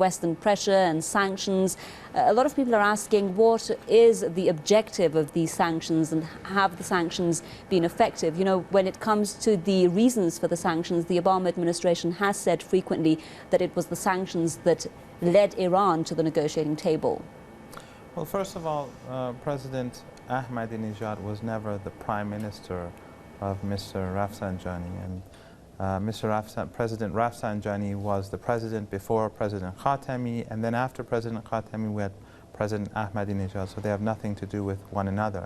Western pressure and sanctions. A lot of people are asking, what is the objective of these sanctions, and have the sanctions been effective? You know, when it comes to the reasons for the sanctions, the Obama administration has said frequently that it was the sanctions that led Iran to the negotiating table. Well, first of all, President Ahmadinejad was never the prime minister of Mr. Rafsanjani, and President Rafsanjani was the president before President Khatami, and then after President Khatami we had President Ahmadinejad, so they have nothing to do with one another.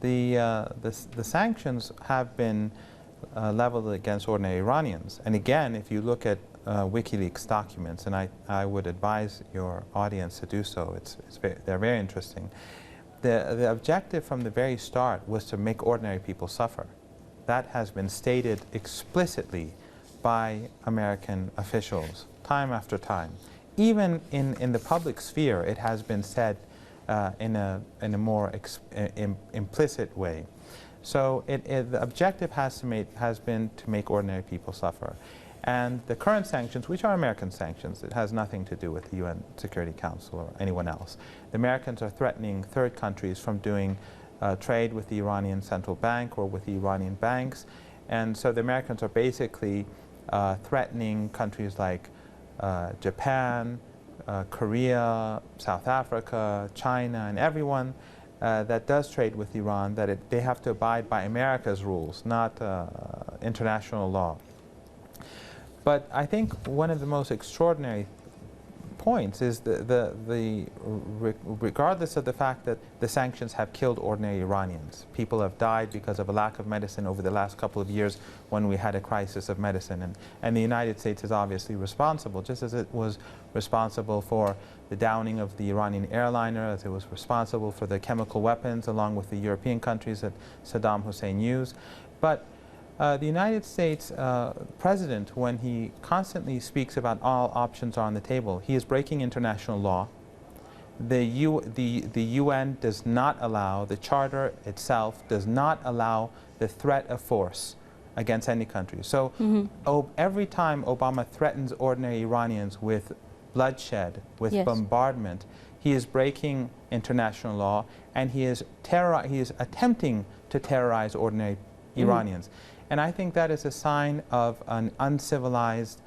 The sanctions have been leveled against ordinary Iranians, and again, if you look at WikiLeaks documents, and I would advise your audience to do so, they're very interesting. The objective from the very start was to make ordinary people suffer. That has been stated explicitly by American officials time after time. Even in the public sphere, it has been said in a more implicit way. So the objective has been to make ordinary people suffer. And the current sanctions, which are American sanctions, it has nothing to do with the UN Security Council or anyone else. The Americans are threatening third countries from doing trade with the Iranian central bank or with the Iranian banks. And so the Americans are basically threatening countries like Japan, Korea, South Africa, China, and everyone that does trade with Iran, that they have to abide by America's rules, not international law. But I think one of the most extraordinary points is regardless of the fact that the sanctions have killed ordinary Iranians. People have died because of a lack of medicine over the last couple of years when we had a crisis of medicine. And the United States is obviously responsible, just as it was responsible for the downing of the Iranian airliner, as it was responsible for the chemical weapons along with the European countries that Saddam Hussein used. But the United States president, when he constantly speaks about all options are on the table, he is breaking international law. The UN does not allow, the charter itself does not allow the threat of force against any country. So every time Obama threatens ordinary Iranians with bloodshed, with bombardment, he is breaking international law, and he is attempting to terrorize ordinary Iranians. And I think that is a sign of an uncivilized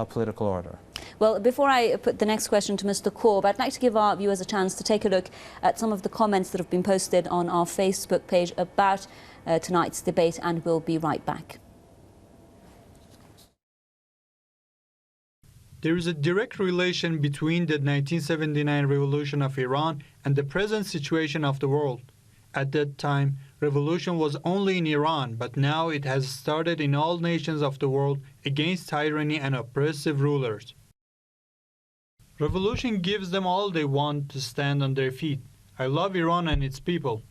political order. Well, before I put the next question to Mr. Korb, I'd like to give our viewers a chance to take a look at some of the comments that have been posted on our Facebook page about tonight's debate, and we'll be right back. There is a direct relation between the 1979 revolution of Iran and the present situation of the world. At that time, revolution was only in Iran, but now it has started in all nations of the world against tyranny and oppressive rulers. Revolution gives them all they want to stand on their feet. I love Iran and its people.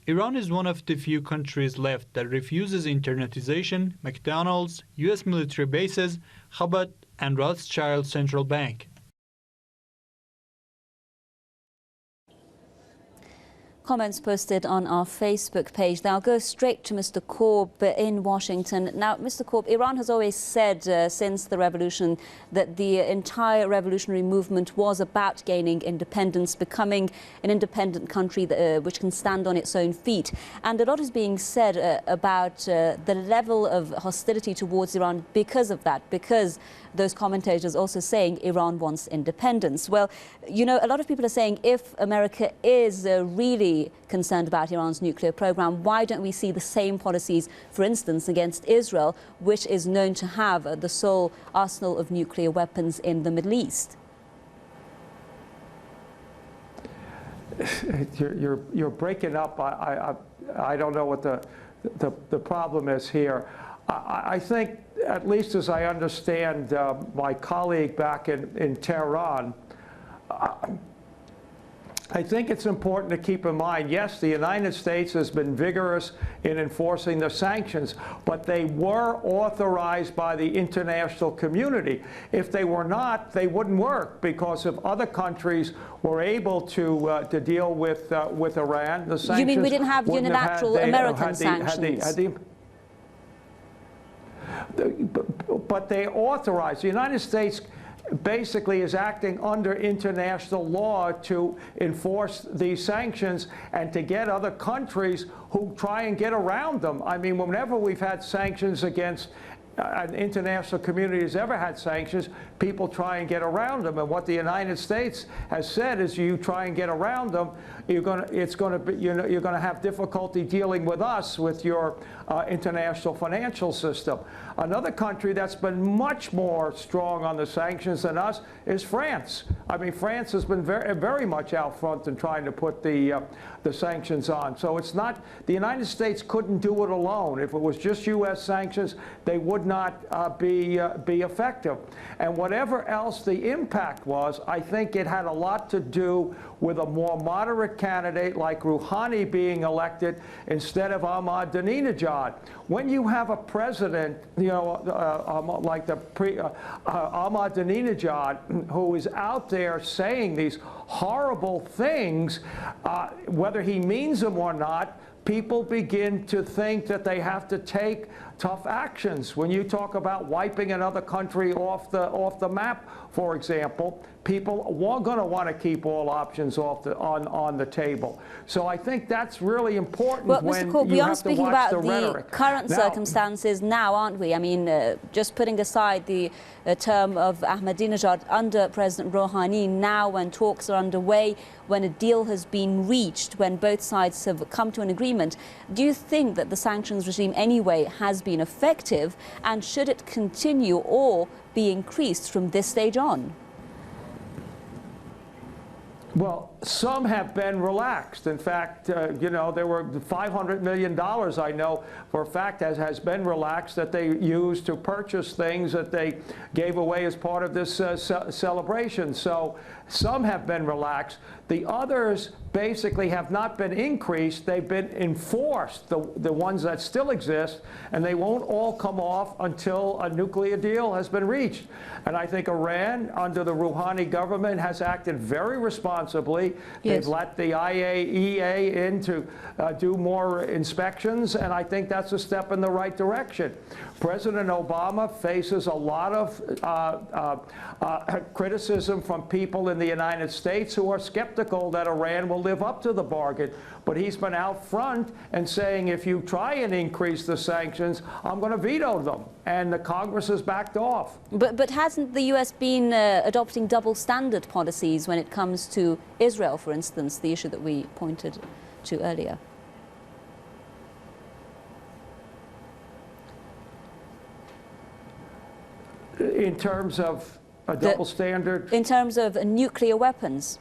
Iran is one of the few countries left that refuses internetization, McDonald's, US military bases, Chabad, and Rothschild Central Bank. Comments posted on our Facebook page. Now I'll go straight to Mr. Korb in Washington. Now, Mr. Korb, Iran has always said since the revolution that the entire revolutionary movement was about gaining independence, becoming an independent country which can stand on its own feet. And a lot is being said about the level of hostility towards Iran because of that, because those commentators also saying Iran wants independence. Well, you know, a lot of people are saying if America is really concerned about Iran's nuclear program, why don't we see the same policies, for instance, against Israel, which is known to have the sole arsenal of nuclear weapons in the Middle East? You're breaking up. I don't know what the problem is here. I think, at least as I understand my colleague back in Tehran, I think it's important to keep in mind, yes, the United States has been vigorous in enforcing the sanctions, but they were authorized by the international community. If they were not, they wouldn't work, because if other countries were able to deal with Iran, the sanctions. You mean we didn't have unilateral American sanctions? but they authorize. The United States basically is acting under international law to enforce these sanctions and to get other countries who try and get around them. I mean, whenever we've had sanctions against an international community has ever had sanctions, people try and get around them. And what the United States has said is, you try and get around them, you're going to have difficulty dealing with us, with your international financial system. Another country that's been much more strong on the sanctions than us is France. I mean, France has been very much out front in trying to put the sanctions on. So it's not, the United States couldn't do it alone. If it was just U.S. sanctions, they would not be effective. And whatever else the impact was, I think it had a lot to do with a more moderate candidate like Rouhani being elected instead of Ahmadinejad. When you have a president, you know, like Ahmadinejad, who is out there saying these horrible things, whether he means them or not, people begin to think that they have to take tough actions. When you talk about wiping another country off the map, for example, people are going to want to keep all options on the table. So I think that's really important. Well, when Mr. Corb, we you are have speaking to watch about the rhetoric. current circumstances now, aren't we? I mean, just putting aside the term of Ahmadinejad under President Rouhani, now when talks are underway, when a deal has been reached, when both sides have come to an agreement, do you think that the sanctions regime anyway has been effective, and should it continue or be increased from this stage on? Well, some have been relaxed. In fact, you know, there were $500 million, I know for a fact, has been relaxed, that they used to purchase things that they gave away as part of this celebration. So some have been relaxed. The others basically have not been increased. They've been enforced, the ones that still exist, and they won't all come off until a nuclear deal has been reached. And I think Iran, under the Rouhani government, has acted very responsibly. Yes. They've let the IAEA in to do more inspections, and I think that's a step in the right direction. President Obama faces a lot of criticism from people in the United States who are skeptical that Iran will live up to the bargain. But he's been out front and saying, if you try and increase the sanctions, I'm going to veto them. And the Congress has backed off. But hasn't the U.S. been adopting double standard policies when it comes to Israel, for instance, the issue that we pointed to earlier? In terms of a double standard? In terms of nuclear weapons.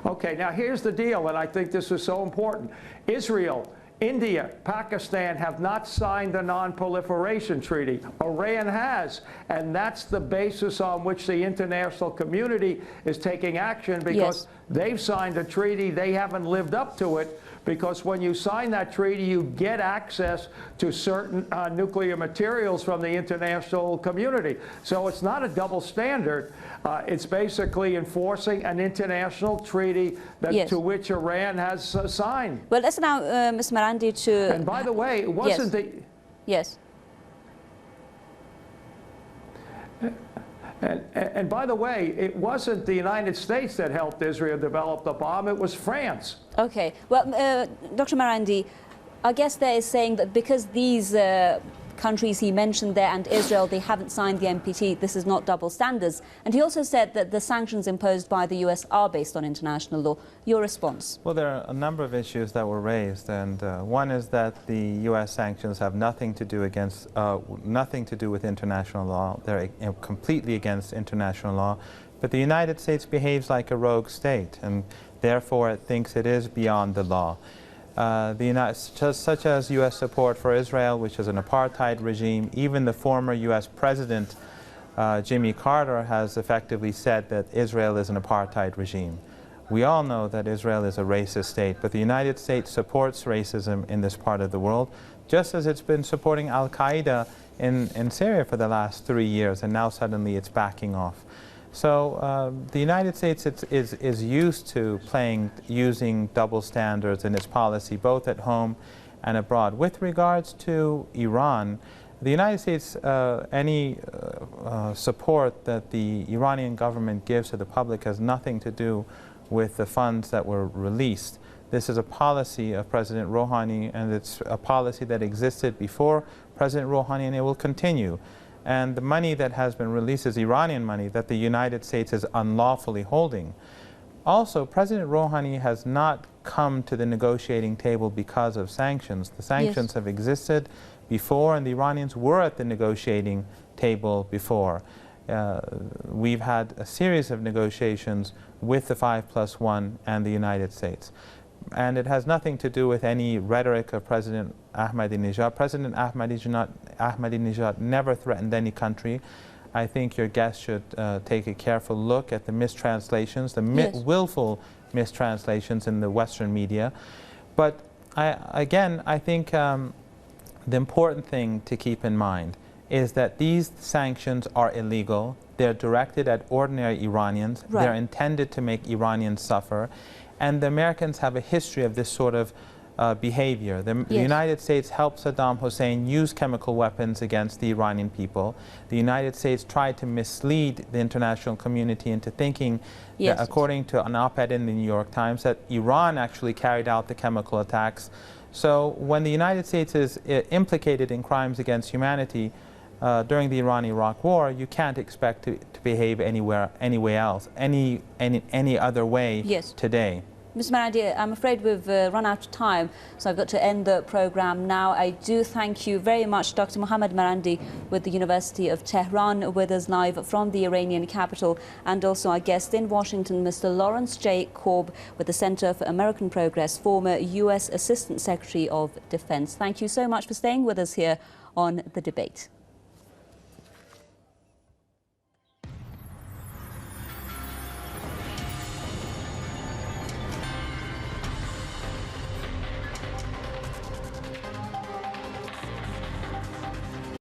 Okay, now here's the deal, and I think this is so important. Israel, India, Pakistan have not signed the non-proliferation treaty. Iran has, and that's the basis on which the international community is taking action, because they've signed a treaty, they haven't lived up to it, because when you sign that treaty, you get access to certain nuclear materials from the international community. So it's not a double standard. It's basically enforcing an international treaty that, to which Iran has signed. Well, let's now, Mr. Marandi, to... And by the way, it wasn't the... Yes. And by the way, it wasn't the United States that helped Israel develop the bomb, it was France. Okay. Well, Dr. Marandi, our guest there is saying that because these countries he mentioned there and Israel, they haven't signed the NPT, this is not double standards. And he also said that the sanctions imposed by the US are based on international law. Your response? Well, there are a number of issues that were raised, and one is that the US sanctions have nothing to do with international law. They're completely against international law. But the United States behaves like a rogue state, and therefore it thinks it is beyond the law. Such as U.S. support for Israel, which is an apartheid regime. Even the former U.S. President, Jimmy Carter, has effectively said that Israel is an apartheid regime. We all know that Israel is a racist state, but the United States supports racism in this part of the world, just as it's been supporting Al-Qaeda in Syria for the last 3 years, and now suddenly it's backing off. So the United States is used to using double standards in its policy, both at home and abroad. With regards to Iran, the United States, any support that the Iranian government gives to the public has nothing to do with the funds that were released. This is a policy of President Rouhani, and it's a policy that existed before President Rouhani, and it will continue. And the money that has been released is Iranian money that the United States is unlawfully holding. Also, President Rouhani has not come to the negotiating table because of sanctions. The sanctions have existed before, and the Iranians were at the negotiating table before. We've had a series of negotiations with the 5+1 and the United States. And it has nothing to do with any rhetoric of President Ahmadinejad. President Ahmadinejad never threatened any country. I think your guests should take a careful look at the mistranslations, the willful mistranslations in the Western media. But again, I think the important thing to keep in mind is that these sanctions are illegal. They're directed at ordinary Iranians. Right. They're intended to make Iranians suffer. And the Americans have a history of this sort of behavior. The United States helped Saddam Hussein use chemical weapons against the Iranian people. The United States tried to mislead the international community into thinking that, according to an op-ed in the New York Times, that Iran actually carried out the chemical attacks. So when the United States is implicated in crimes against humanity during the Iran-Iraq War, you can't expect to behave any other way today. Mr. Marandi, I'm afraid we've run out of time, so I've got to end the program now. I do thank you very much, Dr. Mohammad Marandi with the University of Tehran, with us live from the Iranian capital, and also our guest in Washington, Mr. Lawrence J. Korb with the Center for American Progress, former U.S. Assistant Secretary of Defense. Thank you so much for staying with us here on The Debate.